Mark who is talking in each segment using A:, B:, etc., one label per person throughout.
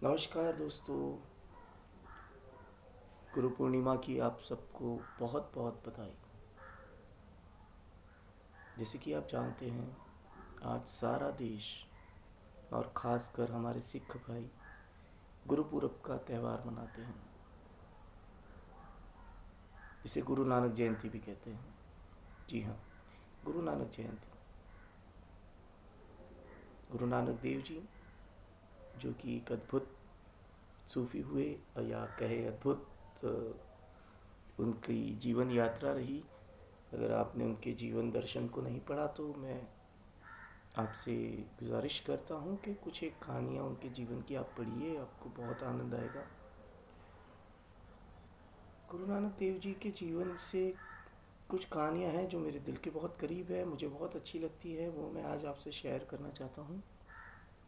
A: नमस्कार दोस्तों। गुरु पूर्णिमा की आप सबको बहुत बहुत बधाई। जैसे कि आप जानते हैं, आज सारा देश और ख़ासकर हमारे सिख भाई गुरुपुरब का त्यौहार मनाते हैं, जिसे गुरु नानक जयंती भी कहते हैं। जी हाँ, गुरु नानक जयंती। गुरु नानक देव जी, जो कि एक अद्भुत सूफी हुए, या कहे अद्भुत उनकी जीवन यात्रा रही। अगर आपने उनके जीवन दर्शन को नहीं पढ़ा तो मैं आपसे गुजारिश करता हूँ कि कुछ एक कहानियाँ उनके जीवन की आप पढ़िए, आपको बहुत आनंद आएगा। गुरु नानक देव जी के जीवन से कुछ कहानियाँ हैं जो मेरे दिल के बहुत करीब है, मुझे बहुत अच्छी लगती है, वो मैं आज आपसे शेयर करना चाहता हूँ।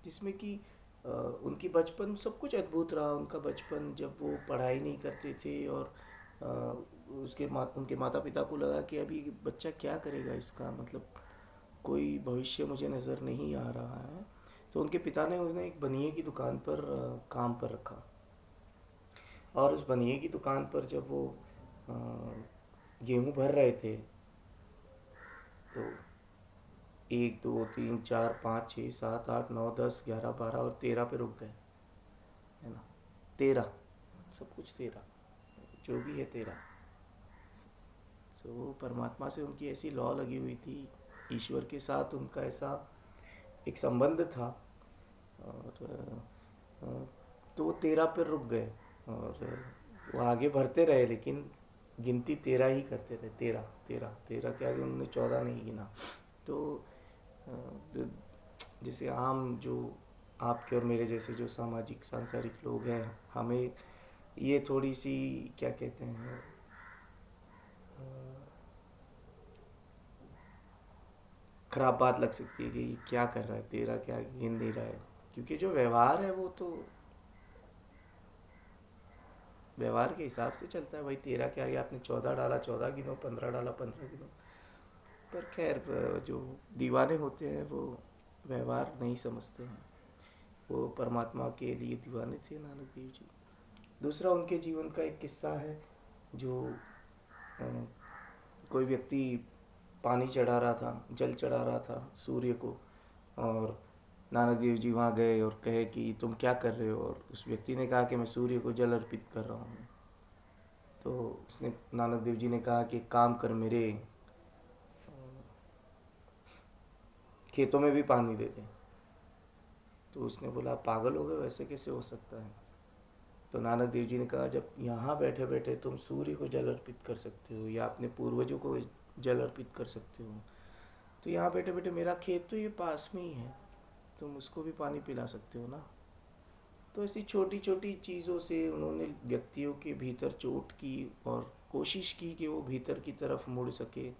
A: जिसमें कि उनकी बचपन सब कुछ अद्भुत रहा। उनका बचपन, जब वो पढ़ाई नहीं करते थे और उनके माता पिता को लगा कि अभी बच्चा क्या करेगा, इसका मतलब कोई भविष्य मुझे नज़र नहीं आ रहा है, तो उनके पिता ने उन्हें एक बनिए की दुकान पर काम पर रखा। और उस बनिए की दुकान पर जब वो अ, गेहूँ भर रहे थे, तो 1 2 3 4 5 6 7 8 9 10 11 12 और 13 पे रुक गए, है ना। 13, सब कुछ 13, जो भी है 13। सो परमात्मा से उनकी ऐसी लौ लगी हुई थी, ईश्वर के साथ उनका ऐसा एक संबंध था। और तो वो 13 पर रुक गए। और वो आगे बढ़ते रहे, लेकिन गिनती 13 ही करते रहे। 13 13 13 के आगे उन्होंने 14 नहीं गिना। तो जैसे आम जो आपके और मेरे जैसे जो सामाजिक सांसारिक लोग हैं, हमें ये थोड़ी सी क्या कहते हैं, खराब बात लग सकती है कि ये क्या कर रहा है, 13 क्या गिन नहीं रहा है। क्योंकि जो व्यवहार है वो तो व्यवहार के हिसाब से चलता है भाई। 13 के आगे आपने 14 डाला 14 गिनो, 15 डाला 15 गिनो। पर खैर, जो दीवाने होते हैं वो व्यवहार नहीं समझते हैं। वो परमात्मा के लिए दीवाने थे नानक देव जी। दूसरा, उनके जीवन का एक किस्सा है। जो अ, कोई व्यक्ति पानी चढ़ा रहा था, जल चढ़ा रहा था सूर्य को, और नानक देव जी वहाँ गए और कहे कि तुम क्या कर रहे हो। और उस व्यक्ति ने कहा कि मैं सूर्य को जल अर्पित कर रहा हूँ। तो उसने नानक देव जी ने कहा कि काम कर, मेरे खेतों में भी पानी दे दे। तो उसने बोला, पागल हो गए, वैसे कैसे हो सकता है। तो नानक देव जी ने कहा, जब यहाँ बैठे बैठे तुम सूर्य को जल अर्पित कर सकते हो या अपने पूर्वजों को जल अर्पित कर सकते हो, तो यहाँ बैठे बैठे मेरा खेत तो ये पास में ही है, तुम उसको भी पानी पिला सकते हो ना। तो ऐसी छोटी छोटी चीज़ों से उन्होंने व्यक्तियों के भीतर चोट की और कोशिश की कि वो भीतर की तरफ मुड़ सके।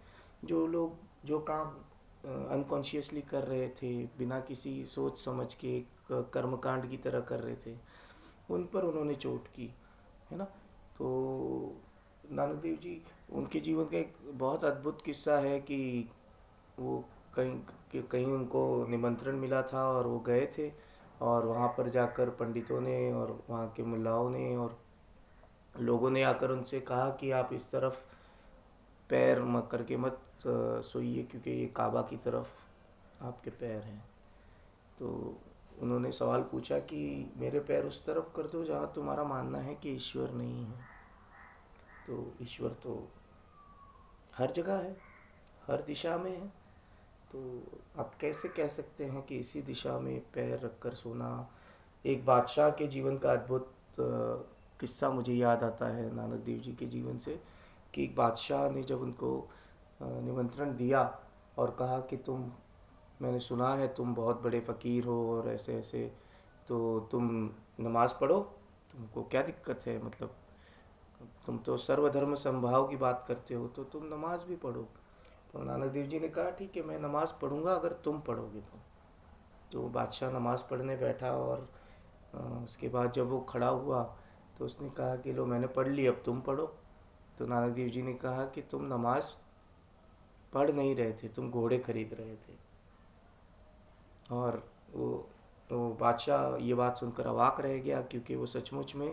A: जो लोग जो काम अनकॉन्शियसली कर रहे थे, बिना किसी सोच समझ के एक कर्मकांड की तरह कर रहे थे, उन पर उन्होंने चोट की, है ना। तो नानक देव जी, उनके जीवन का एक बहुत अद्भुत किस्सा है कि वो कहीं उनको निमंत्रण मिला था और वो गए थे। और वहाँ पर जाकर पंडितों ने और वहाँ के मुल्लाओं ने और लोगों ने आकर उनसे कहा कि आप इस तरफ पैर मत करके मत सोइए, क्योंकि ये काबा की तरफ आपके पैर हैं। तो उन्होंने सवाल पूछा कि मेरे पैर उस तरफ कर दो जहाँ तुम्हारा मानना है कि ईश्वर नहीं है। तो ईश्वर तो हर जगह है, हर दिशा में है। तो आप कैसे कह सकते हैं कि इसी दिशा में पैर रखकर सोना। एक बादशाह के जीवन का अद्भुत किस्सा मुझे याद आता है नानक देव जी के जीवन से, कि एक बादशाह ने जब उनको निमंत्रण दिया और कहा कि तुम, मैंने सुना है तुम बहुत बड़े फ़कीर हो और ऐसे ऐसे, तो तुम नमाज़ पढ़ो, तुमको क्या दिक्कत है, मतलब तुम तो सर्वधर्म समभाव की बात करते हो, तो तुम नमाज भी पढ़ो। तो नानक देव जी ने कहा, ठीक है, मैं नमाज़ पढ़ूंगा अगर तुम पढ़ोगे तो बादशाह नमाज़ पढ़ने बैठा। और उसके बाद जब वो खड़ा हुआ तो उसने कहा कि लो, मैंने पढ़ ली, अब तुम पढ़ो। तो नानक देव जी ने कहा कि तुम नमाज पढ़ नहीं रहे थे, तुम घोड़े खरीद रहे थे। और वो तो बादशाह ये बात सुनकर अवाक रह गया, क्योंकि वो सचमुच में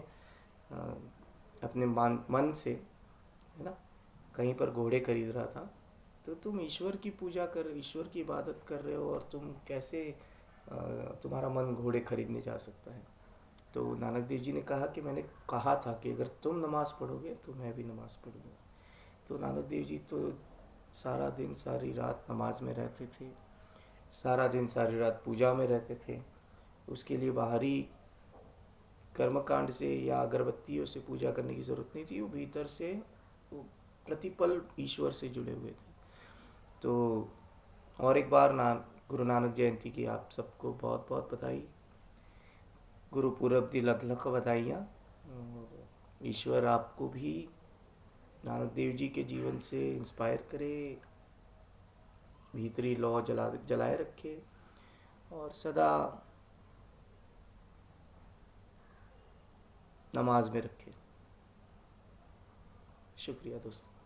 A: अपने मन से, है ना, कहीं पर घोड़े खरीद रहा था। तो तुम ईश्वर की पूजा कर, ईश्वर की इबादत कर रहे हो, और तुम कैसे तुम्हारा मन घोड़े खरीदने जा सकता है। तो नानक देव जी ने कहा कि मैंने कहा था कि अगर तुम नमाज़ पढ़ोगे तो मैं भी नमाज़ पढ़ूँगा। तो नानक देव जी तो सारा दिन सारी रात नमाज में रहते थे, सारा दिन सारी रात पूजा में रहते थे। उसके लिए बाहरी कर्मकांड से या अगरबत्तियों से पूजा करने की ज़रूरत नहीं थी, वो भीतर से वो प्रतिपल ईश्वर से जुड़े हुए थे। तो और एक बार गुरु नानक जयंती की आप सबको बहुत बहुत बधाई, गुरुपुरब दी लख लख बधाइयाँ। ईश्वर आपको भी नानक देव जी के जीवन से इंस्पायर करे, भीतरी लौ जलाए रखे, और सदा नमाज में रखे। शुक्रिया दोस्तों।